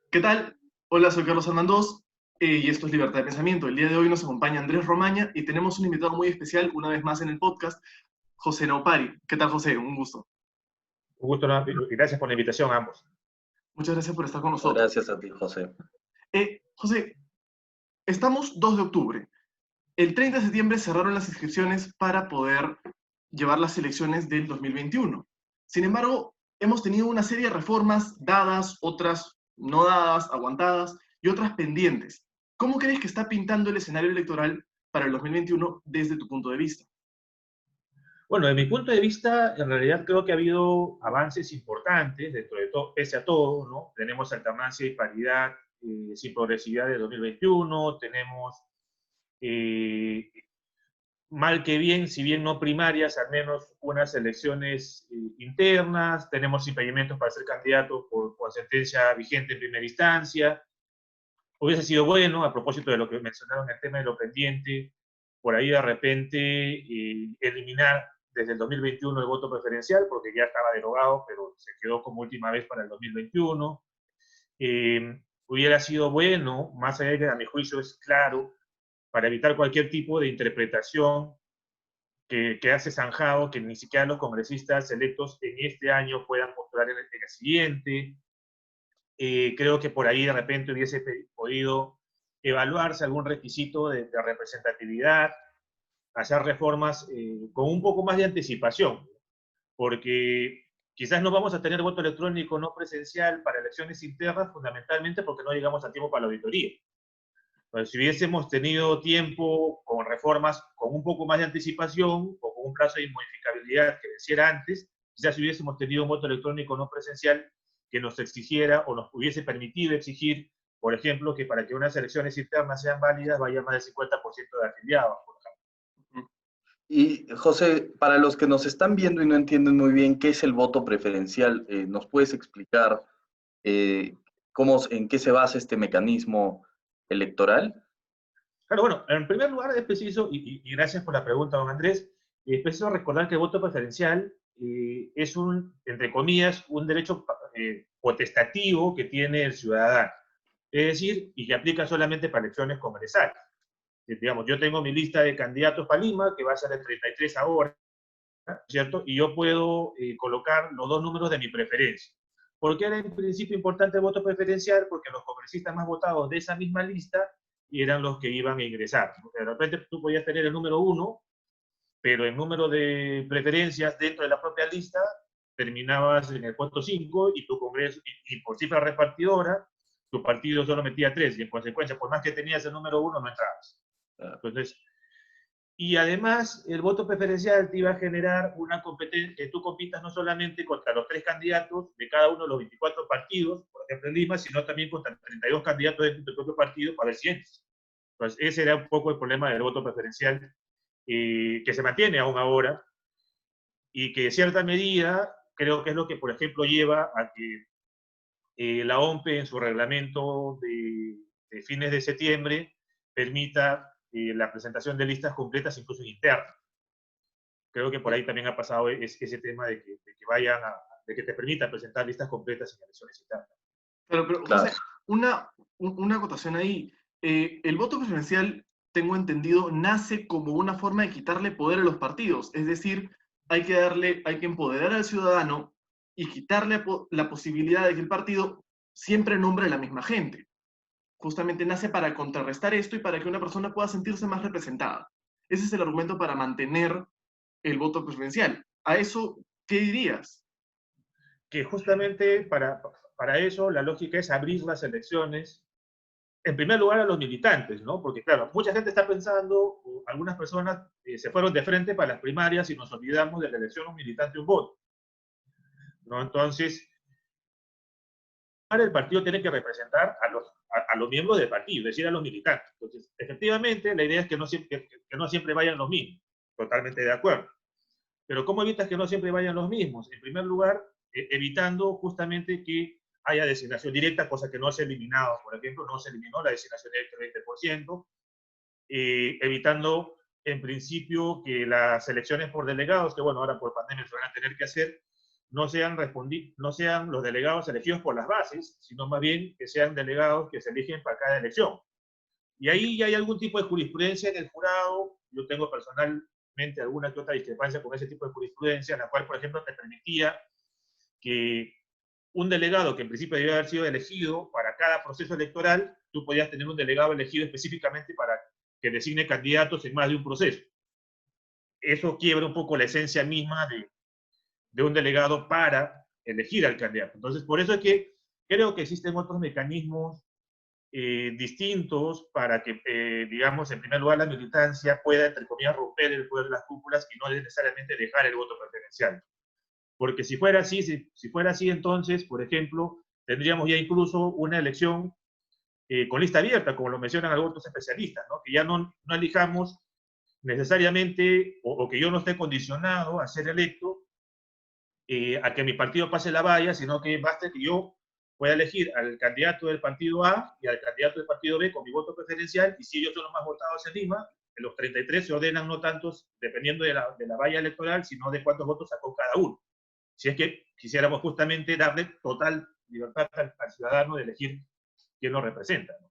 ¿Qué tal? Hola, soy Carlos Armandós y esto es Libertad de Pensamiento. El día de hoy nos acompaña Andrés Romaña y tenemos un invitado muy especial una vez más en el podcast, José Naupari. ¿Qué tal, José? Un gusto. Un gusto, ¿no? Y gracias por la invitación a ambos. Muchas gracias por estar con nosotros. Gracias a ti, José. José, estamos 2 de octubre. El 30 de septiembre cerraron las inscripciones para poder llevar las elecciones del 2021. Sin embargo, hemos tenido una serie de reformas dadas, otras no dadas, aguantadas y otras pendientes. ¿Cómo crees que está pintando el escenario electoral para el 2021 desde tu punto de vista? Bueno, de mi punto de vista, en realidad creo que ha habido avances importantes dentro de todo, pese a todo, ¿no? Tenemos alternancia y paridad sin progresividad de 2021, tenemos eh, mal que bien, si bien no primarias, al menos unas elecciones internas, tenemos impedimentos para ser candidatos por sentencia vigente en primera instancia. Hubiese sido bueno, a propósito de lo que mencionaron, el tema de lo pendiente, por ahí de repente eliminar desde el 2021 el voto preferencial, porque ya estaba derogado, pero se quedó como última vez para el 2021. Hubiera sido bueno, más allá de que a mi juicio es claro, para evitar cualquier tipo de interpretación que hace zanjado que ni siquiera los congresistas electos en este año puedan postular en el siguiente. Creo que por ahí de repente hubiese podido evaluarse algún requisito de representatividad, hacer reformas con un poco más de anticipación, porque quizás no vamos a tener voto electrónico no presencial para elecciones internas, fundamentalmente porque no llegamos a tiempo para la auditoría. Entonces, si hubiésemos tenido tiempo con reformas con un poco más de anticipación o con un plazo de modificabilidad que venciera antes, quizás hubiésemos tenido un voto electrónico no presencial que nos exigiera o nos hubiese permitido exigir, por ejemplo, que para que unas elecciones internas sean válidas vaya más del 50% de afiliados, por ejemplo. Y José, para los que nos están viendo y no entienden muy bien qué es el voto preferencial, ¿nos puedes explicar en qué se basa este mecanismo electoral? Claro, bueno, en primer lugar es preciso, y gracias por la pregunta, don Andrés, es preciso recordar que el voto preferencial es entre comillas, un derecho potestativo que tiene el ciudadano. Es decir, y que aplica solamente para elecciones congresales. Digamos, yo tengo mi lista de candidatos para Lima, que va a ser de 33 ahora, ¿cierto? Y yo puedo colocar los dos números de mi preferencia. ¿Por qué era en principio importante el voto preferencial? Porque los congresistas más votados de esa misma lista eran los que iban a ingresar. De repente tú podías tener el número 1, pero el número de preferencias dentro de la propia lista terminabas en el puesto 5 y tu congreso, y por cifra repartidora, tu partido solo metía 3 y en consecuencia, por más que tenías el número 1, no entrabas. Entonces, y además, el voto preferencial te iba a generar una competencia, que tú compitas no solamente contra los 3 candidatos de cada uno de los 24 partidos, por ejemplo en Lima, sino también contra 32 candidatos de tu propio partido para ver si entras. Entonces, ese era un poco el problema del voto preferencial, que se mantiene aún ahora, y que en cierta medida creo que es lo que, por ejemplo, lleva a que la OMPE en su reglamento de fines de septiembre permita la presentación de listas completas incluso internas. Creo que por ahí también ha pasado ese tema de que te permita presentar listas completas en elecciones internas. Pero Claro. José, una acotación ahí. El voto preferencial, tengo entendido, nace como una forma de quitarle poder a los partidos. Es decir, hay que empoderar al ciudadano y quitarle la posibilidad de que el partido siempre nombre a la misma gente. Justamente nace para contrarrestar esto y para que una persona pueda sentirse más representada. Ese es el argumento para mantener el voto preferencial. ¿A eso qué dirías? Que justamente para eso la lógica es abrir las elecciones, en primer lugar a los militantes, ¿no? Porque claro, mucha gente está pensando, algunas personas se fueron de frente para las primarias y nos olvidamos de la elección un militante un voto, ¿no? Entonces, el partido tiene que representar a los miembros del partido, es decir, a los militantes. Entonces, efectivamente, la idea es que no siempre vayan los mismos, totalmente de acuerdo. Pero ¿cómo evitas que no siempre vayan los mismos? En primer lugar, evitando justamente que haya designación directa, cosa que no se ha eliminado. Por ejemplo, no se eliminó la designación directa del 20%, evitando en principio que las elecciones por delegados, que bueno, ahora por pandemia se van a tener que hacer, no sean los delegados elegidos por las bases, sino más bien que sean delegados que se eligen para cada elección. Y ahí ya hay algún tipo de jurisprudencia en el jurado. Yo tengo personalmente alguna que otra discrepancia con ese tipo de jurisprudencia, la cual, por ejemplo, te permitía que un delegado que en principio debía haber sido elegido para cada proceso electoral, tú podías tener un delegado elegido específicamente para que designe candidatos en más de un proceso. Eso quiebra un poco la esencia misma de un delegado para elegir al candidato. Entonces, por eso es que creo que existen otros mecanismos distintos para que, digamos, en primer lugar, la militancia pueda, entre comillas, romper el poder de las cúpulas y no necesariamente dejar el voto preferencial. Porque si fuera así, si fuera así, entonces, por ejemplo, tendríamos ya incluso una elección con lista abierta, como lo mencionan algunos especialistas, ¿no? Que ya no elijamos necesariamente, o que yo no esté condicionado a ser electo, a que mi partido pase la valla, sino que basta que yo pueda elegir al candidato del partido A y al candidato del partido B con mi voto preferencial, y si ellos son los más votados en Lima, en los 33 se ordenan no tantos dependiendo de la valla electoral, sino de cuántos votos sacó cada uno. Si es que quisiéramos justamente darle total libertad al ciudadano de elegir quién lo representa, ¿no?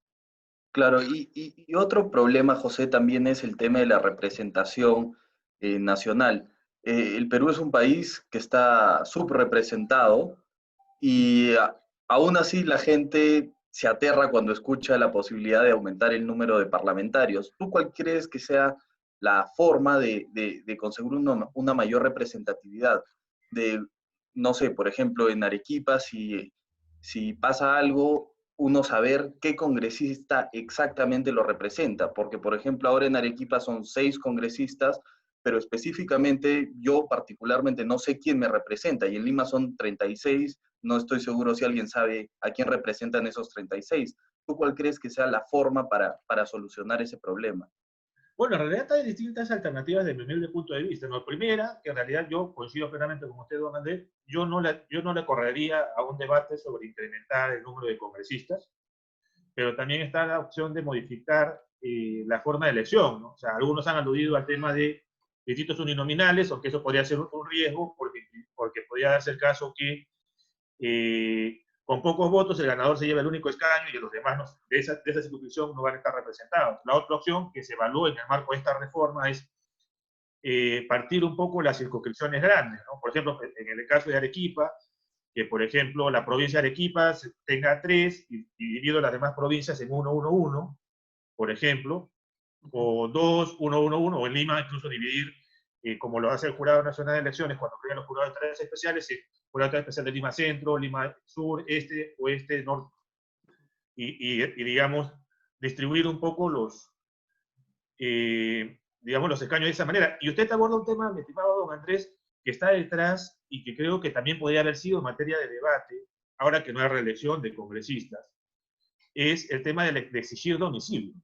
Claro, y otro problema, José, también es el tema de la representación nacional. El Perú es un país que está subrepresentado y aún así la gente se aterra cuando escucha la posibilidad de aumentar el número de parlamentarios. ¿Tú cuál crees que sea la forma de conseguir una mayor representatividad? De, no sé, por ejemplo, en Arequipa, si pasa algo, uno saber qué congresista exactamente lo representa, porque por ejemplo ahora en Arequipa son 6 congresistas, pero específicamente yo particularmente no sé quién me representa, y en Lima son 36, no estoy seguro si alguien sabe a quién representan esos 36. ¿Tú cuál crees que sea la forma para solucionar ese problema? Bueno, en realidad hay distintas alternativas desde mi humilde punto de vista. La primera, que en realidad yo coincido plenamente con usted, don Andrés, yo no le correría a un debate sobre incrementar el número de congresistas, pero también está la opción de modificar la forma de elección, ¿no? O sea, algunos han aludido al tema de distritos uninominales, aunque eso podría ser un riesgo, porque podría darse el caso que con pocos votos el ganador se lleva el único escaño y los demás de esa circunscripción no van a estar representados. La otra opción que se evalúa en el marco de esta reforma es partir un poco las circunscripciones grandes, ¿no? Por ejemplo, en el caso de Arequipa, que por ejemplo la provincia de Arequipa tenga 3 y dividido las demás provincias en 1-1-1, por ejemplo, o 2-1-1-1, o en Lima incluso dividir, como lo hace el Jurado Nacional de Elecciones cuando crean los jurados de tareas especiales, Jurado Especial de Lima Centro, Lima Sur, Este, Oeste, Norte, y digamos, distribuir un poco digamos, los escaños de esa manera. Y usted aborda un tema, mi estimado don Andrés, que está detrás y que creo que también podría haber sido materia de debate, ahora que no hay reelección de congresistas, es el tema de exigir domicilio.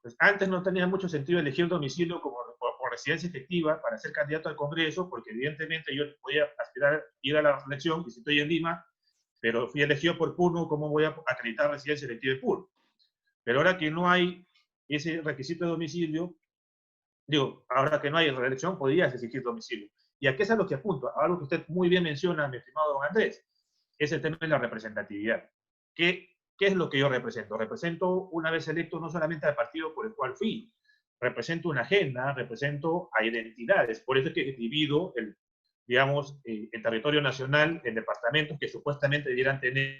Pues antes no tenía mucho sentido elegir domicilio como por residencia efectiva para ser candidato al Congreso, porque evidentemente yo podía aspirar a ir a la reelección, y si estoy en Lima, pero fui elegido por Puno, ¿cómo voy a acreditar residencia efectiva en Puno? Pero ahora que no hay ese requisito de domicilio, digo, ahora que no hay reelección, podrías exigir domicilio. Y aquí es a lo que apunto, a algo que usted muy bien menciona, mi estimado don Andrés, es el tema de la representatividad. ¿Qué es lo que yo represento? Represento, una vez electo, no solamente al partido por el cual fui, represento una agenda, represento a identidades. Por eso es que divido digamos, el territorio nacional en departamentos que supuestamente debieran tener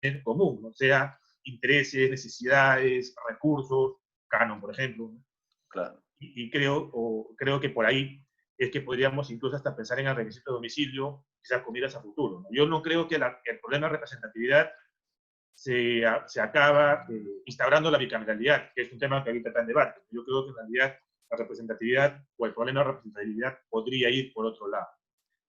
en común, ¿no? O sea, intereses, necesidades, recursos, canon, por ejemplo, ¿no? Claro. Y creo que por ahí es que podríamos incluso hasta pensar en el requisito de domicilio, quizás con miras a futuro, ¿no? Yo no creo que el problema de representatividad se acaba instaurando la bicameralidad, que es un tema que ahorita está en debate. Yo creo que en realidad la representatividad o el problema de representatividad podría ir por otro lado.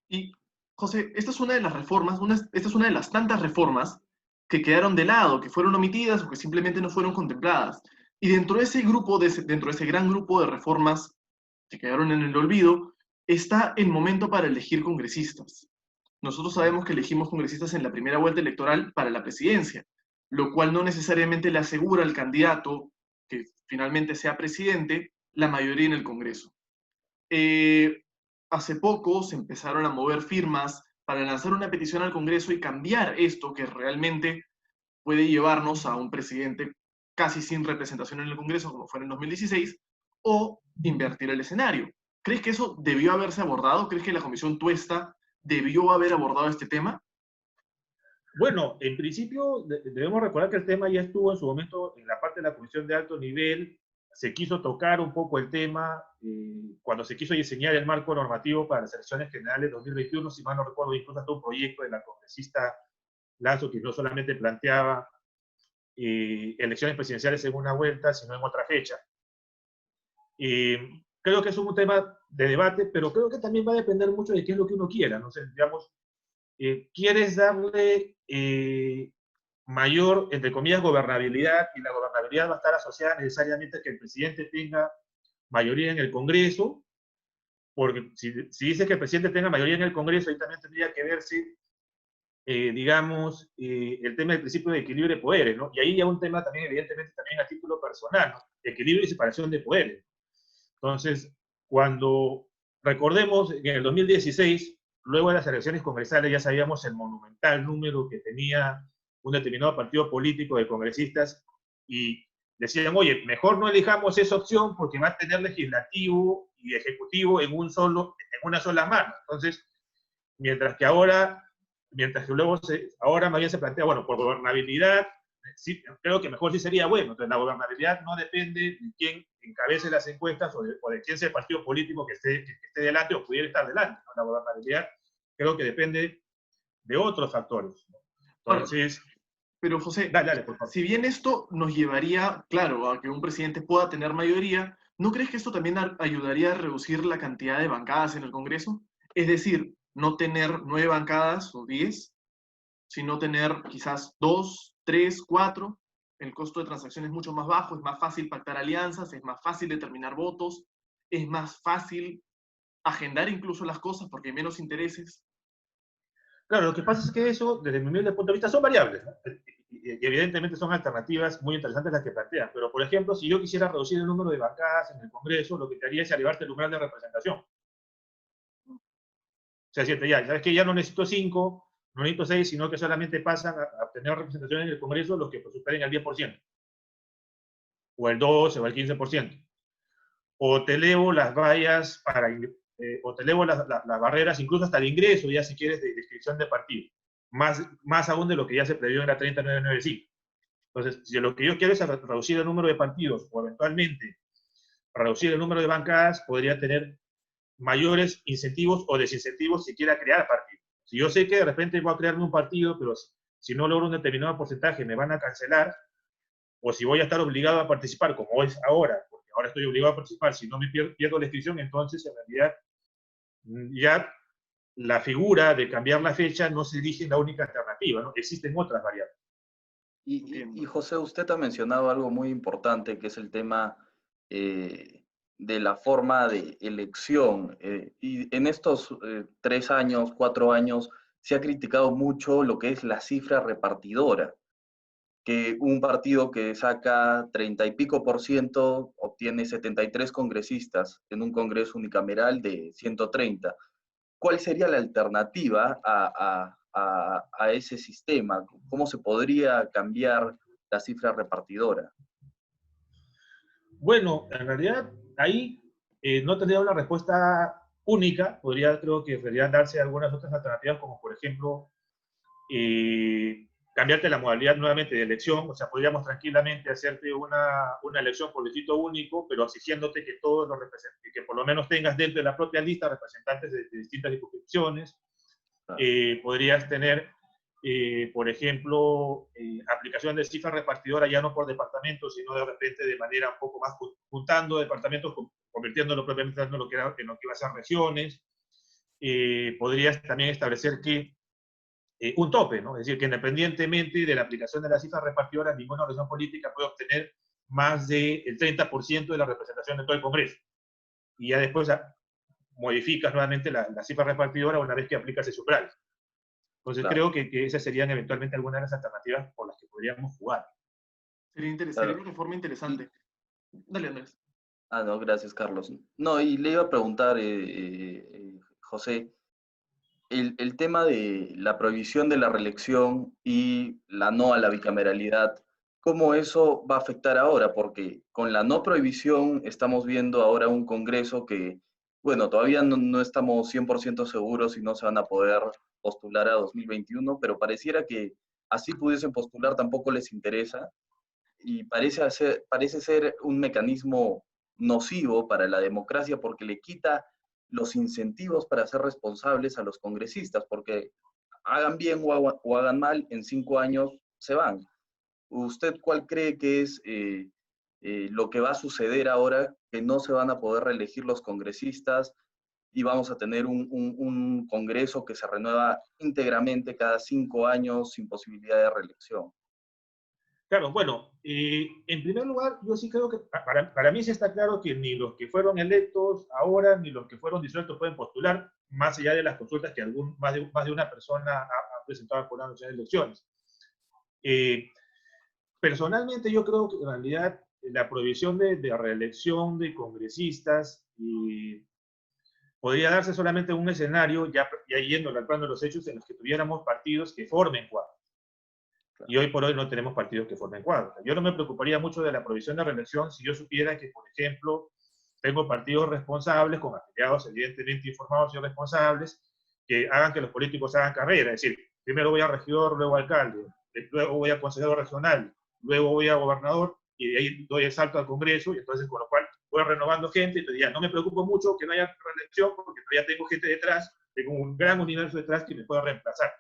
Y, José, esta es una de las reformas, esta es una de las tantas reformas que quedaron de lado, que fueron omitidas o que simplemente no fueron contempladas. Y dentro de ese grupo, dentro de ese gran grupo de reformas que quedaron en el olvido, está el momento para elegir congresistas. Nosotros sabemos que elegimos congresistas en la primera vuelta electoral para la presidencia, lo cual no necesariamente le asegura al candidato que finalmente sea presidente la mayoría en el Congreso. Hace poco se empezaron a mover firmas para lanzar una petición al Congreso y cambiar esto que realmente puede llevarnos a un presidente casi sin representación en el Congreso, como fue en el 2016, o invertir el escenario. ¿Crees que eso debió haberse abordado? ¿Crees que la Comisión Tuesta debió haber abordado este tema? Bueno, en principio debemos recordar que el tema ya estuvo en su momento en la parte de la Comisión de Alto Nivel. Se quiso tocar un poco el tema cuando se quiso diseñar el marco normativo para las elecciones generales de 2021, si mal no recuerdo, incluso hasta un proyecto de la congresista Lazo, que no solamente planteaba elecciones presidenciales en una vuelta, sino en otra fecha. Creo que es un tema de debate, pero creo que también va a depender mucho de qué es lo que uno quiera. No sé, digamos, quieres darle mayor, entre comillas, gobernabilidad, y la gobernabilidad va a estar asociada necesariamente a que el presidente tenga mayoría en el Congreso, porque si dices que el presidente tenga mayoría en el Congreso, ahí también tendría que verse, digamos, el tema del principio de equilibrio de poderes, ¿no? Y ahí ya un tema también, evidentemente, también a título personal, ¿no? Equilibrio y separación de poderes. Entonces, cuando recordemos que en el 2016, luego de las elecciones congresales, ya sabíamos el monumental número que tenía un determinado partido político de congresistas y decían, oye, mejor no elijamos esa opción porque va a tener legislativo y ejecutivo en una sola mano. Entonces, mientras que ahora más bien se plantea, bueno, por gobernabilidad, sí, creo que mejor sí sería bueno. Entonces, la gobernabilidad no depende de quién encabece las encuestas o de quién sea el partido político que esté delante o pudiera estar delante, ¿no? La gobernabilidad creo que depende de otros factores, ¿no? Entonces, pero José, dale, por favor. si bien esto nos llevaría, claro, a que un presidente pueda tener mayoría, ¿no crees que esto también ayudaría a reducir la cantidad de bancadas en el Congreso? Es decir, no tener 9 bancadas o 10, sino tener quizás 2, 3, 4. El costo de transacción es mucho más bajo, es más fácil pactar alianzas, es más fácil determinar votos, es más fácil agendar incluso las cosas porque hay menos intereses. Claro, lo que pasa es que eso, desde mi humilde punto de vista, son variables, ¿no? Y evidentemente son alternativas muy interesantes las que plantean. Pero, por ejemplo, si yo quisiera reducir el número de bancadas en el Congreso, lo que te haría es elevarte el umbral de representación. O sea, decirte, ya, sabes que ya no necesito 5, no necesito 6, sino que solamente pasan a obtener representación en el Congreso los que superen el 10%, o el 12, o el 15%. O te elevo las vallas o te elevo las barreras incluso hasta el ingreso, ya si quieres, de inscripción de partido. Más aún de lo que ya se previó en la 3995. Entonces, si lo que yo quiero es reducir el número de partidos o eventualmente reducir el número de bancadas, podría tener mayores incentivos o desincentivos si quiera crear partidos. Si yo sé que de repente voy a crearme un partido, pero si no logro un determinado porcentaje me van a cancelar, o si voy a estar obligado a participar, como es ahora, porque ahora estoy obligado a participar, si no me pierdo la inscripción, entonces en realidad ya la figura de cambiar la fecha no se elige la única alternativa, ¿no? Existen otras variables. Y José, usted ha mencionado algo muy importante, que es el tema de la forma de elección. Y en estos 3 años, 4 años, se ha criticado mucho lo que es la cifra repartidora, que un partido que saca 30 y pico por ciento obtiene 73 congresistas en un congreso unicameral de 130. ¿Cuál sería la alternativa a ese sistema? ¿Cómo se podría cambiar la cifra repartidora? Bueno, en realidad ahí no tendría una respuesta única, creo que deberían darse algunas otras alternativas, como por ejemplo, cambiarte la modalidad nuevamente de elección. O sea, podríamos tranquilamente hacerte una elección por distrito único, pero exigiéndote que todos los representantes, que por lo menos tengas dentro de la propia lista representantes de distintas circunscripciones. Podrías tener, por ejemplo, aplicación de cifra repartidora ya no por departamento, sino de repente de manera un poco más juntando departamentos, convirtiéndolo propiamente en lo que iba a ser regiones. Podrías también establecer que un tope, ¿no? Es decir, que independientemente de la aplicación de la cifra repartidora, ninguna organización política puede obtener más del 30% de la representación de todo el Congreso. Y ya después modificas nuevamente la cifra repartidora una vez que aplicas el umbral. Entonces creo que esas serían eventualmente algunas de las alternativas por las que podríamos jugar. Sería una reforma interesante. Dale, Andrés. No, gracias, Carlos. No, y le iba a preguntar, José, el tema de la prohibición de la reelección y la no a la bicameralidad, ¿cómo eso va a afectar ahora? Porque con la no prohibición estamos viendo ahora un Congreso que, bueno, todavía no estamos 100% seguros si no se van a poder postular a 2021, pero pareciera que así pudiesen postular tampoco les interesa y parece ser un mecanismo nocivo para la democracia porque le quita los incentivos para ser responsables a los congresistas, porque hagan bien o hagan mal, en 5 años se van. ¿Usted cuál cree que es lo que va a suceder ahora, que no se van a poder reelegir los congresistas y vamos a tener un Congreso que se renueva íntegramente cada 5 años sin posibilidad de reelección? Claro, bueno, en primer lugar, yo sí creo que para mí sí está claro que ni los que fueron electos ahora ni los que fueron disueltos pueden postular, más allá de las consultas que más de una persona ha presentado por las elecciones. Eh, Personalmente, yo creo que en realidad la prohibición de reelección de congresistas podría darse solamente en un escenario, ya yendo al plano de los hechos, en los que tuviéramos partidos que formen cuadros. Y hoy por hoy no tenemos partidos que formen cuadros. Yo no me preocuparía mucho de la prohibición de reelección si yo supiera que, por ejemplo, tengo partidos responsables, con afiliados evidentemente informados y responsables, que hagan que los políticos hagan carrera. Es decir, primero voy a regidor, luego a alcalde, luego voy a consejero regional, luego voy a gobernador, y de ahí doy el salto al Congreso, y entonces con lo cual voy renovando gente, y ya no me preocupo mucho que no haya reelección, porque todavía tengo gente detrás, tengo un gran universo detrás que me pueda reemplazar.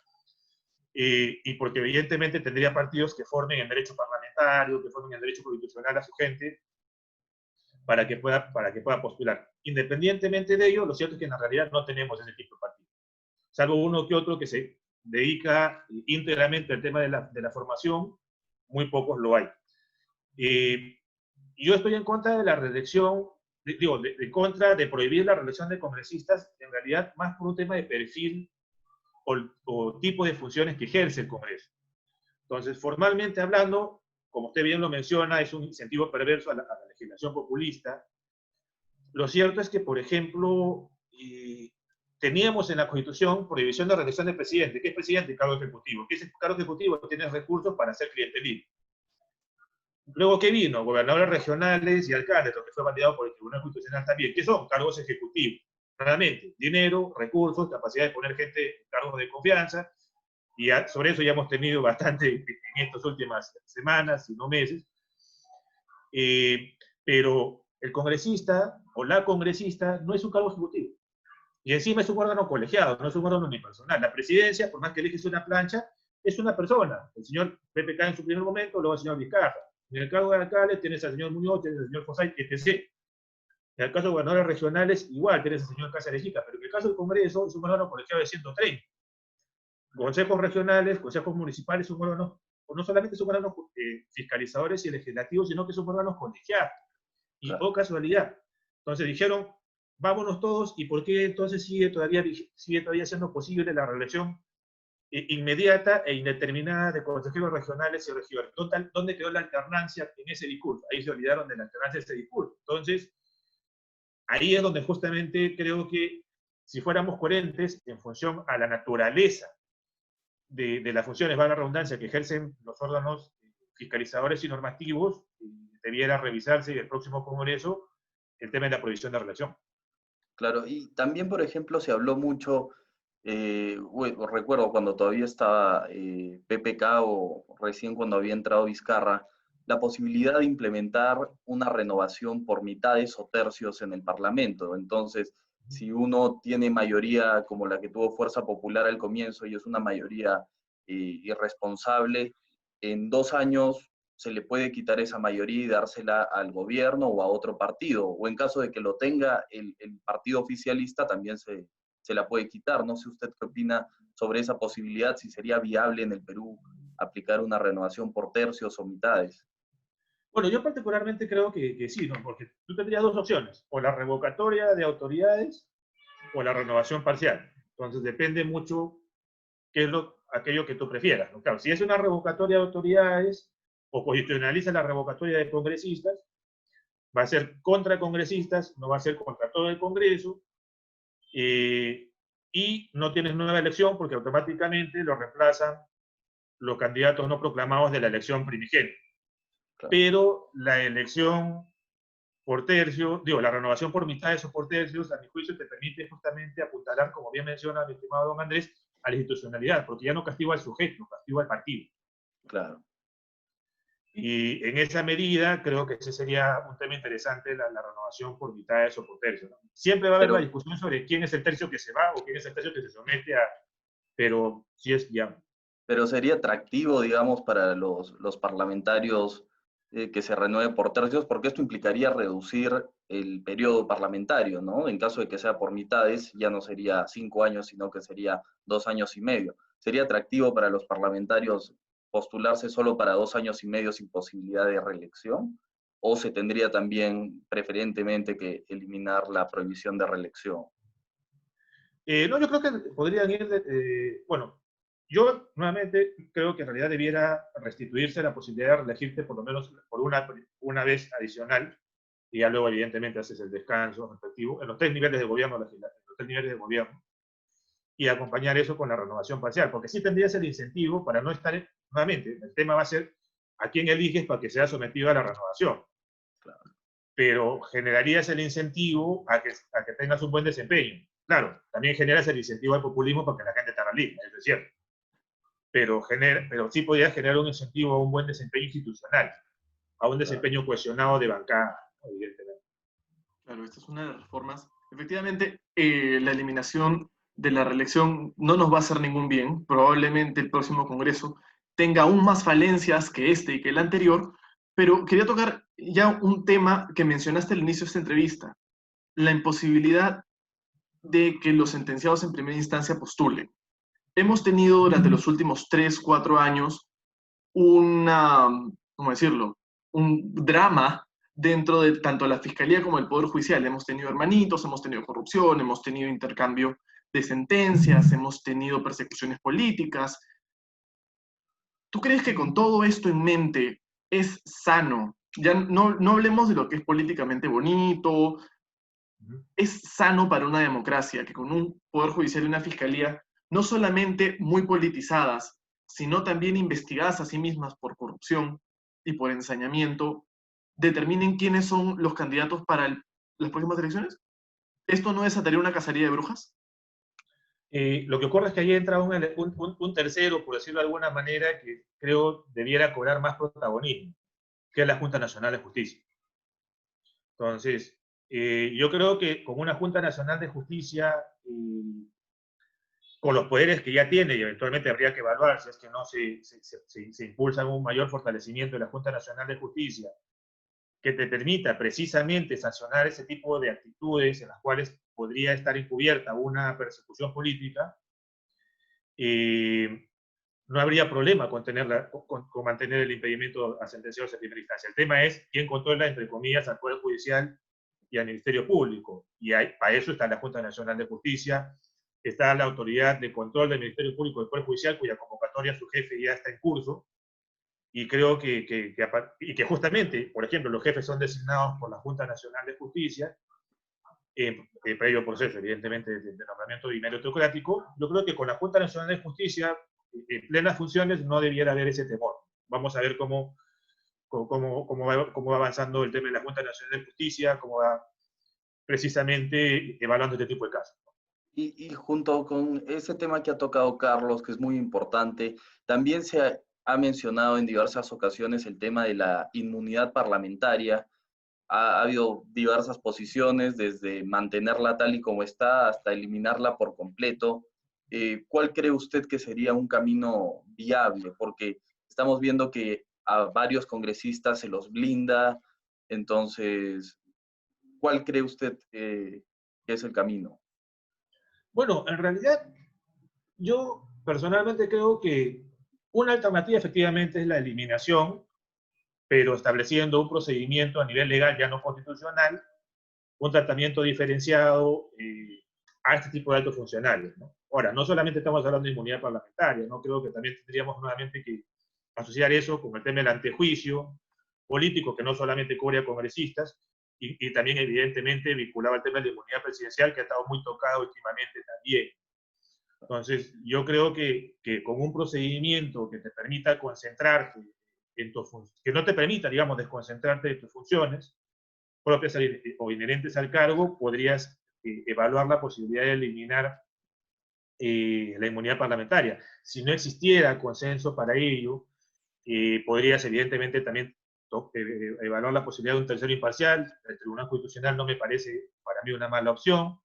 Y porque evidentemente tendría partidos que formen en derecho parlamentario, que formen en derecho constitucional a su gente, para que pueda postular. Independientemente de ello, lo cierto es que en la realidad no tenemos ese tipo de partidos, salvo uno que otro que se dedica íntegramente al tema de la formación, muy pocos lo hay. Yo estoy en contra de la reelección, de contra de prohibir la reelección de congresistas, en realidad más por un tema de perfil o tipo de funciones que ejerce el Congreso. Entonces, formalmente hablando, como usted bien lo menciona, es un incentivo perverso a la legislación populista. Lo cierto es que, por ejemplo, teníamos en la Constitución prohibición de reelección del presidente. ¿Qué es presidente? Cargo ejecutivo. ¿Qué es el cargo ejecutivo? Tiene recursos para hacer clientelismo. Luego, ¿qué vino? Gobernadores regionales y alcaldes, lo que fue validado por el Tribunal Constitucional también. ¿Qué son? Cargos ejecutivos. Realmente, dinero, recursos, capacidad de poner gente en cargos de confianza, y sobre eso ya hemos tenido bastante en estas últimas semanas, y no meses. Pero el congresista o la congresista no es un cargo ejecutivo. Y encima es un órgano colegiado, no es un órgano unipersonal. La presidencia, por más que eliges una plancha, es una persona. El señor PPK en su primer momento, luego el señor Vizcarra. En el cargo de alcalde tienes al señor Muñoz, tienes al señor Fosay, etc. En el caso de gobernadores regionales, igual tienes al señor Cáceres Chica, pero en el caso del Congreso es un órgano colegiado de 130. Consejos regionales, consejos municipales son órganos, no solamente son órganos fiscalizadores y legislativos, sino que son órganos colegiados. Y Claro. oh casualidad. Entonces dijeron, vámonos todos, ¿y por qué entonces sigue todavía siendo posible la reelección inmediata e indeterminada de consejeros regionales y regidores? ¿Dónde quedó la alternancia en ese discurso? Ahí se olvidaron de la alternancia de ese discurso. Entonces, ahí es donde justamente creo que si fuéramos coherentes en función a la naturaleza de las funciones, valga la redundancia, que ejercen los órganos fiscalizadores y normativos, debiera revisarse el próximo Congreso el tema de la prohibición de reelección. Claro, y también, por ejemplo, se habló mucho, recuerdo cuando todavía estaba PPK o recién cuando había entrado Vizcarra, la posibilidad de implementar una renovación por mitades o tercios en el Parlamento. Entonces, si uno tiene mayoría como la que tuvo Fuerza Popular al comienzo y es una mayoría irresponsable, en 2 años se le puede quitar esa mayoría y dársela al gobierno o a otro partido, o en caso de que lo tenga el partido oficialista también se la puede quitar. No sé usted qué opina sobre esa posibilidad, si sería viable en el Perú aplicar una renovación por tercios o mitades. Bueno, yo particularmente creo que sí, ¿no? Porque tú tendrías dos opciones, o la revocatoria de autoridades o la renovación parcial. Entonces depende mucho qué es aquello que tú prefieras, ¿no? Claro, si es una revocatoria de autoridades o constitucionaliza la revocatoria de congresistas, va a ser contra congresistas, no va a ser contra todo el Congreso, y no tienes nueva elección porque automáticamente lo reemplazan los candidatos no proclamados de la elección primigenia. Claro. Pero la elección por tercio, digo, la renovación por mitades o por tercios, a mi juicio, te permite justamente apuntalar, como bien menciona mi estimado don Andrés, a la institucionalidad, porque ya no castigo al sujeto, castigo al partido. Claro. Y en esa medida, creo que ese sería un tema interesante, la renovación por mitades o por tercios, ¿no? Siempre va a haber una discusión sobre quién es el tercio que se va o quién es el tercio que se somete a, pero sí es viable. Pero sería atractivo, digamos, para los parlamentarios que se renueve por tercios, porque esto implicaría reducir el periodo parlamentario, ¿no? En caso de que sea por mitades, ya no sería 5 años, sino que sería 2 años y medio. ¿Sería atractivo para los parlamentarios postularse solo para 2 años y medio sin posibilidad de reelección? ¿O se tendría también preferentemente que eliminar la prohibición de reelección? No, yo creo que podrían ir, bueno, yo nuevamente creo que en realidad debiera restituirse la posibilidad de reelegirte por lo menos por una vez adicional, y ya luego evidentemente haces el descanso respectivo en los 3 niveles de gobierno, en los 3 niveles de gobierno, y acompañar eso con la renovación parcial, porque sí tendrías el incentivo para no estar, nuevamente, el tema va a ser a quién eliges para que sea sometido a la renovación, pero generarías el incentivo a que tengas un buen desempeño. Claro, también generas el incentivo al populismo para que la gente te realice, eso es cierto. Pero sí podrías generar un incentivo a un buen desempeño institucional, a un desempeño cohesionado de bancada, evidentemente. Claro, esta es una de las reformas. Efectivamente, la eliminación de la reelección no nos va a hacer ningún bien. Probablemente el próximo Congreso tenga aún más falencias que este y que el anterior, pero quería tocar ya un tema que mencionaste al inicio de esta entrevista, la imposibilidad de que los sentenciados en primera instancia postulen. Hemos tenido durante los últimos 3, 4 años una, ¿cómo decirlo? Un drama dentro de tanto la Fiscalía como el Poder Judicial. Hemos tenido hermanitos, hemos tenido corrupción, hemos tenido intercambio de sentencias, hemos tenido persecuciones políticas. ¿Tú crees que con todo esto en mente es sano? Ya no hablemos de lo que es políticamente bonito, es sano para una democracia que con un Poder Judicial y una Fiscalía no solamente muy politizadas, sino también investigadas a sí mismas por corrupción y por ensañamiento, determinen quiénes son los candidatos para las próximas elecciones? ¿Esto no desataría una cacería de brujas? Lo que ocurre es que ahí entra un tercero, por decirlo de alguna manera, que creo debiera cobrar más protagonismo, que es la Junta Nacional de Justicia. Entonces, yo creo que con una Junta Nacional de Justicia, con los poderes que ya tiene, y eventualmente habría que evaluar si es que no se impulsa un mayor fortalecimiento de la Junta Nacional de Justicia, que te permita precisamente sancionar ese tipo de actitudes en las cuales podría estar encubierta una persecución política, no habría problema con mantener el impedimento a sentenciados en primera instancia. El tema es quién controla, entre comillas, al Poder Judicial y al Ministerio Público. Y para eso está la Junta Nacional de Justicia, está la Autoridad de Control del Ministerio Público y del Poder Judicial, cuya convocatoria su jefe ya está en curso. Y creo que justamente, por ejemplo, los jefes son designados por la Junta Nacional de Justicia, previo proceso, evidentemente, de nombramiento meritocrático. Yo creo que con la Junta Nacional de Justicia, en plenas funciones, no debiera haber ese temor. Vamos a ver cómo va avanzando el tema de la Junta Nacional de Justicia, cómo va precisamente evaluando este tipo de casos. Y junto con ese tema que ha tocado Carlos, que es muy importante, también se ha mencionado en diversas ocasiones el tema de la inmunidad parlamentaria. Ha habido diversas posiciones, desde mantenerla tal y como está hasta eliminarla por completo. ¿Cuál cree usted que sería un camino viable? Porque estamos viendo que a varios congresistas se los blinda. Entonces, ¿cuál cree usted que es el camino? Bueno, en realidad, yo personalmente creo que una alternativa efectivamente es la eliminación, pero estableciendo un procedimiento a nivel legal, ya no constitucional, un tratamiento diferenciado a este tipo de altos funcionarios, ¿no? Ahora, no solamente estamos hablando de inmunidad parlamentaria, ¿no? Creo que también tendríamos nuevamente que asociar eso con el tema del antejuicio político, que no solamente cubre a congresistas, y también evidentemente vinculado al tema de la inmunidad presidencial, que ha estado muy tocado últimamente también. Entonces, yo creo que con un procedimiento que te permita concentrarte en que no te permita, digamos, desconcentrarte de tus funciones propias o inherentes al cargo, podrías evaluar la posibilidad de eliminar la inmunidad parlamentaria. Si no existiera consenso para ello, podrías evidentemente también evaluar la posibilidad de un tercero imparcial. El Tribunal Constitucional no me parece para mí una mala opción.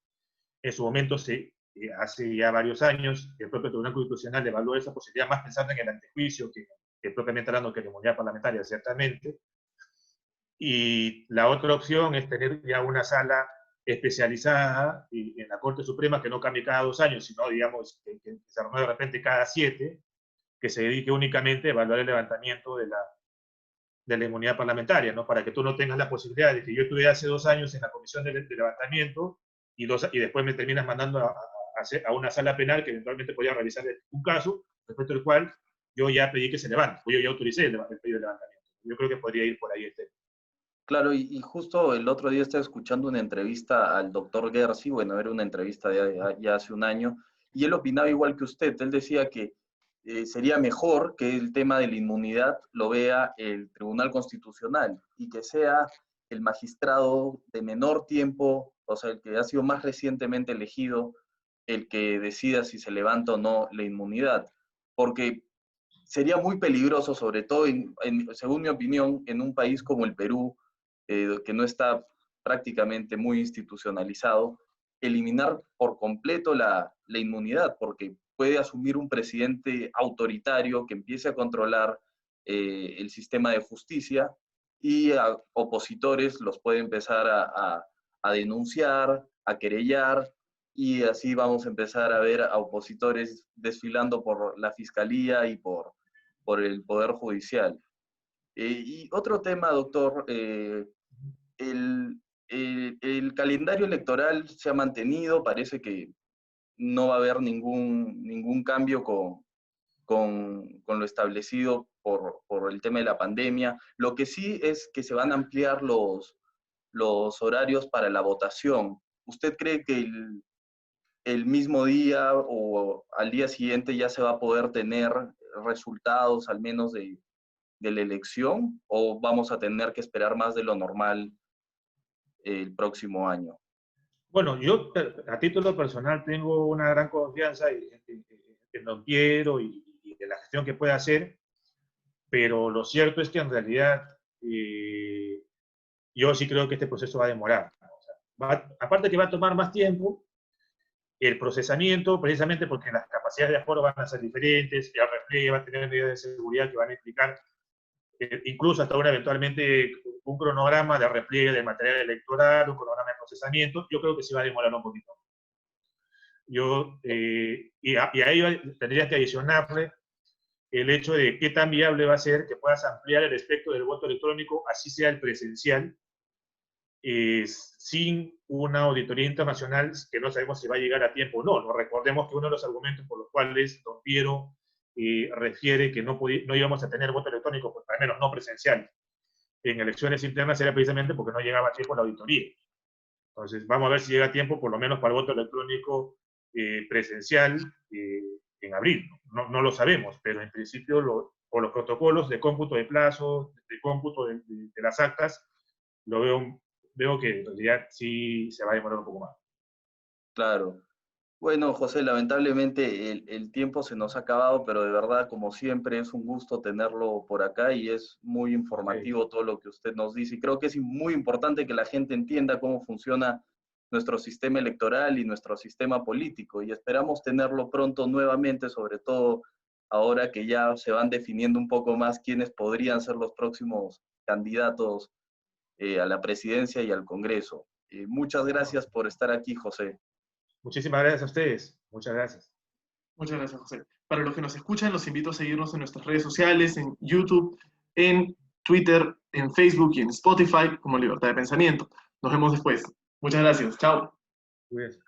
En su momento, hace ya varios años, el propio Tribunal Constitucional evaluó esa posibilidad más pensando en el antejuicio que propiamente hablando que la inmunidad parlamentaria, ciertamente. Y la otra opción es tener ya una sala especializada en la Corte Suprema que no cambie cada 2 años, sino, digamos, que se renueve de repente cada 7, que se dedique únicamente a evaluar el levantamiento de la inmunidad parlamentaria, ¿no? Para que tú no tengas la posibilidad de que yo estuve hace 2 años en la comisión de levantamiento y después me terminas mandando a una sala penal que eventualmente podría revisar un caso respecto al cual yo ya pedí que se levante, o yo ya autoricé el pedido de levantamiento. Yo creo que podría ir por ahí el tema. Claro, y justo el otro día estaba escuchando una entrevista al doctor Gersi, bueno, era una entrevista ya hace un año, y él opinaba igual que usted. Él decía que sería mejor que el tema de la inmunidad lo vea el Tribunal Constitucional y que sea el magistrado de menor tiempo, o sea, el que ha sido más recientemente elegido, el que decida si se levanta o no la inmunidad. Porque sería muy peligroso, sobre todo, según mi opinión, en un país como el Perú, que no está prácticamente muy institucionalizado, eliminar por completo la inmunidad, porque puede asumir un presidente autoritario que empiece a controlar el sistema de justicia y a opositores los puede empezar a denunciar, a querellar, y así vamos a empezar a ver a opositores desfilando por la fiscalía y por el Poder Judicial. Y otro tema, doctor, el calendario electoral se ha mantenido, parece que no va a haber ningún cambio con lo establecido por el tema de la pandemia. Lo que sí es que se van a ampliar los horarios para la votación. ¿Usted cree que el mismo día o al día siguiente ya se va a poder tener resultados al menos de la elección, o vamos a tener que esperar más de lo normal el próximo año? Bueno, yo a título personal tengo una gran confianza en Don Piero y en la gestión que puede hacer, pero lo cierto es que en realidad yo sí creo que este proceso va a demorar. O sea, aparte que va a tomar más tiempo, el procesamiento, precisamente porque las capacidades de aforo van a ser diferentes, el repliegue va a tener medidas de seguridad que van a implicar incluso hasta ahora eventualmente un cronograma de repliegue del material electoral, un cronograma de procesamiento. Yo creo que sí va a demorar un poquito. Y a ello tendrías que adicionarle el hecho de qué tan viable va a ser que puedas ampliar el espectro del voto electrónico, así sea el presencial, sin una auditoría internacional que no sabemos si va a llegar a tiempo o no. No recordemos que uno de los argumentos por los cuales Don Piero refiere que no íbamos a tener voto electrónico, pues al menos no presencial, en elecciones internas era precisamente porque no llegaba a tiempo la auditoría. Entonces, vamos a ver si llega a tiempo, por lo menos para el voto electrónico presencial en abril. No lo sabemos, pero en principio, por los protocolos de cómputo de plazos, de cómputo de las actas, veo que en realidad sí se va a demorar un poco más. Claro. Bueno, José, lamentablemente el tiempo se nos ha acabado, pero de verdad, como siempre, es un gusto tenerlo por acá y es muy informativo todo lo que usted nos dice. Y creo que es muy importante que la gente entienda cómo funciona nuestro sistema electoral y nuestro sistema político. Y esperamos tenerlo pronto nuevamente, sobre todo ahora que ya se van definiendo un poco más quiénes podrían ser los próximos candidatos a la presidencia y al Congreso. Muchas gracias por estar aquí, José. Muchísimas gracias a ustedes. Muchas gracias. Muchas gracias, José. Para los que nos escuchan, los invito a seguirnos en nuestras redes sociales, en YouTube, en Twitter, en Facebook y en Spotify como Libertad de Pensamiento. Nos vemos después. Muchas gracias. Chao. Cuídense.